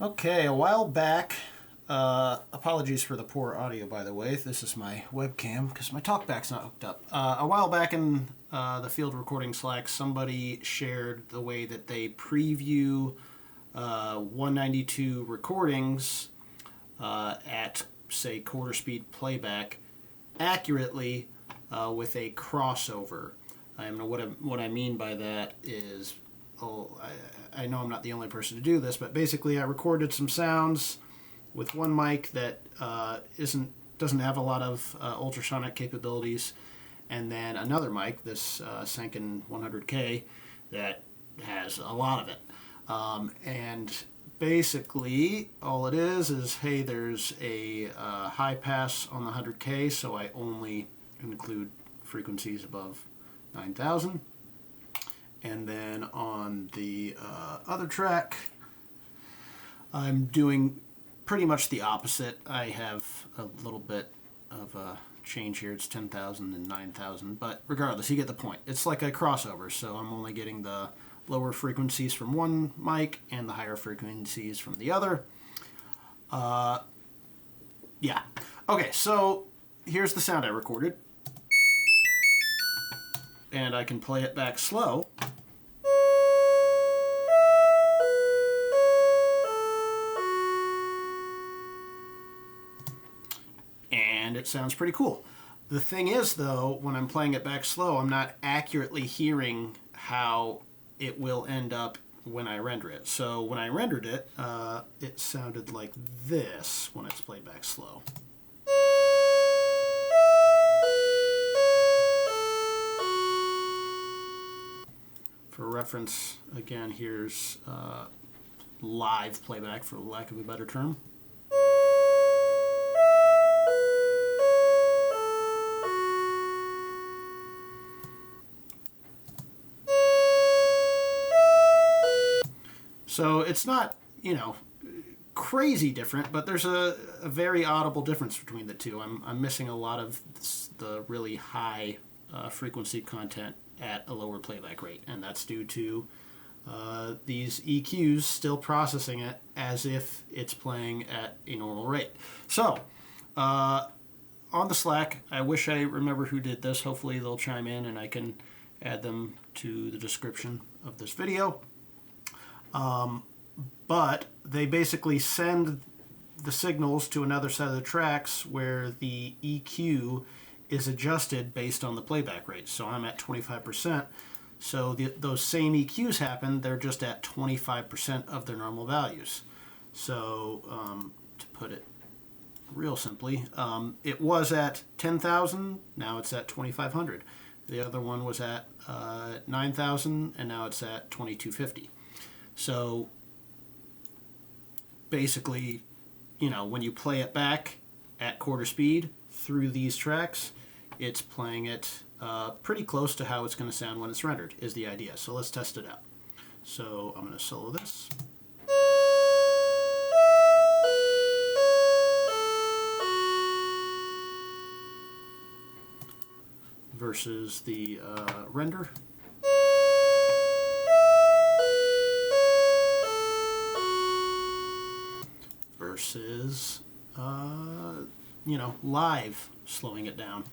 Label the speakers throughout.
Speaker 1: Okay, a while back, apologies for the poor audio, by the way. This is my webcam because my talkback's not hooked up. A while back in the field recording Slack, somebody shared the way that they preview 192 recordings at, say, quarter speed playback accurately with a crossover. What I mean by that is, I know I'm not the only person to do this, but basically I recorded some sounds with one mic that doesn't have a lot of ultrasonic capabilities, and then another mic, this Senken 100K, that has a lot of it. And basically all it is hey, there's a high pass on the 100K, so I only include frequencies above 9,000. And then on the other track, I'm doing pretty much the opposite. I have a little bit of a change here. It's 10,000 and 9,000, but regardless, you get the point. It's like a crossover, so I'm only getting the lower frequencies from one mic and the higher frequencies from the other. Yeah. Okay, so here's the sound I recorded. And I can play it back slow. And it sounds pretty cool. The thing is, though, when I'm playing it back slow, I'm not accurately hearing how it will end up when I render it. So when I rendered it, it sounded like this when it's played back slow. For reference, again, here's live playback, for lack of a better term. So it's not, crazy different, but there's a very audible difference between the two. I'm missing a lot of the really high frequency content at a lower playback rate, and that's due to these EQs still processing it as if it's playing at a normal rate. So, on the Slack, I wish I remember who did this. Hopefully they'll chime in and I can add them to the description of this video. But they basically send the signals to another set of the tracks where the EQ is adjusted based on the playback rate. So I'm at 25%. So those same EQs happen, they're just at 25% of their normal values. So to put it real simply, it was at 10,000, now it's at 2,500. The other one was at 9,000, and now it's at 2,250. So basically, when you play it back at quarter speed through these tracks, it's playing it pretty close to how it's going to sound when it's rendered, is the idea. So let's test it out. So I'm going to solo this. Versus the render. Versus, live, slowing it down.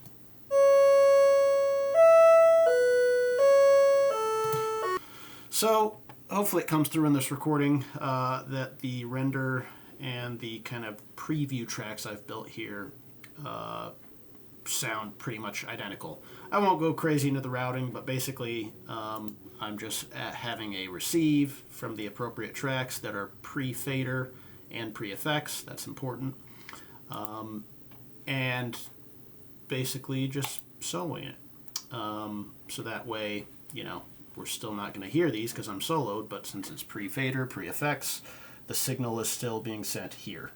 Speaker 1: So, hopefully it comes through in this recording that the render and the kind of preview tracks I've built here sound pretty much identical. I won't go crazy into the routing, but basically I'm just having a receive from the appropriate tracks that are pre-fader and pre-effects. That's important. And basically just soloing it. So that way, we're still not going to hear these because I'm soloed, but since it's pre-fader, pre-effects, the signal is still being sent here.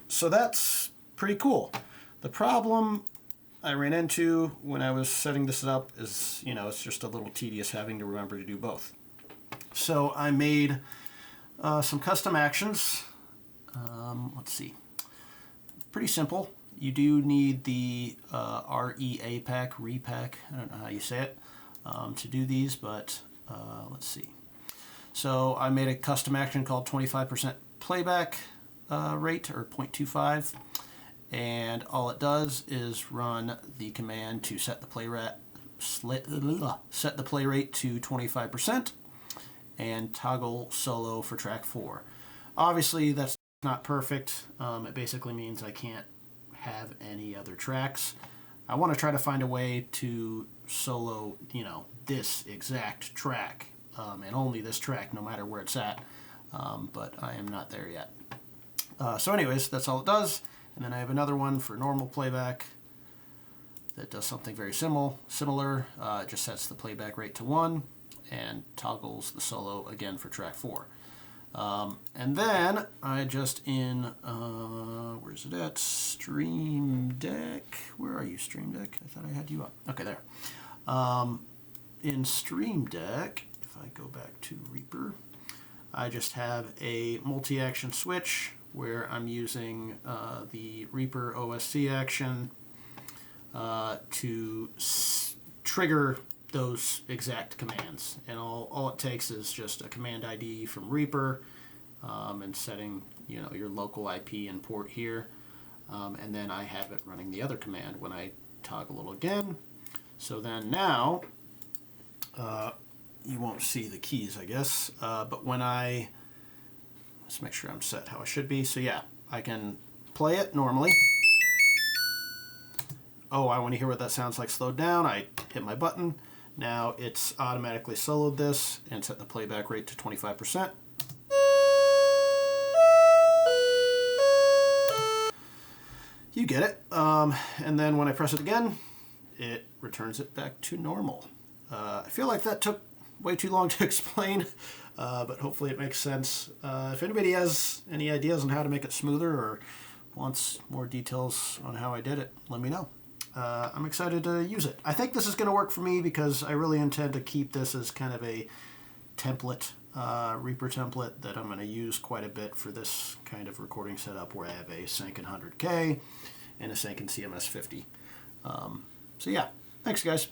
Speaker 1: So that's pretty cool. The problem I ran into when I was setting this up is, it's just a little tedious having to remember to do both. So I made some custom actions. Let's see. Pretty simple. You do need the repack, I don't know how you say it, to do these, but let's see. So I made a custom action called 25% playback rate, or 0.25, and all it does is run the command to set the play rate to 25% and toggle solo for track 4. Obviously that's not perfect. It basically means I can't have any other tracks. I want to try to find a way to solo, this exact track, and only this track, no matter where it's at. But I am not there yet. So anyways, that's all it does. And then I have another one for normal playback that does something very similar. It just sets the playback rate to 1 and toggles the solo again for track 4. And then I just where's it at? Stream Deck. Where are you, Stream Deck? I thought I had you up. Okay, there. In Stream Deck, if I go back to Reaper, I just have a multi-action switch where I'm using the Reaper OSC action to trigger those exact commands, and all it takes is just a command ID from Reaper, and setting your local IP and port here, and then I have it running the other command when I toggle it again. So then now you won't see the keys, I guess, but when let's make sure I'm set how I should be. So yeah, I can play it normally. Oh, I want to hear what that sounds like slowed down. I hit my button. Now it's automatically soloed this and set the playback rate to 25%. You get it. And then when I press it again, it returns it back to normal. I feel like that took way too long to explain, but hopefully it makes sense. If anybody has any ideas on how to make it smoother or wants more details on how I did it, let me know. I'm excited to use it. I think this is going to work for me because I really intend to keep this as kind of a template, Reaper template that I'm going to use quite a bit for this kind of recording setup where I have a Sanken 100K and a Sanken CMS 50. So yeah, thanks guys.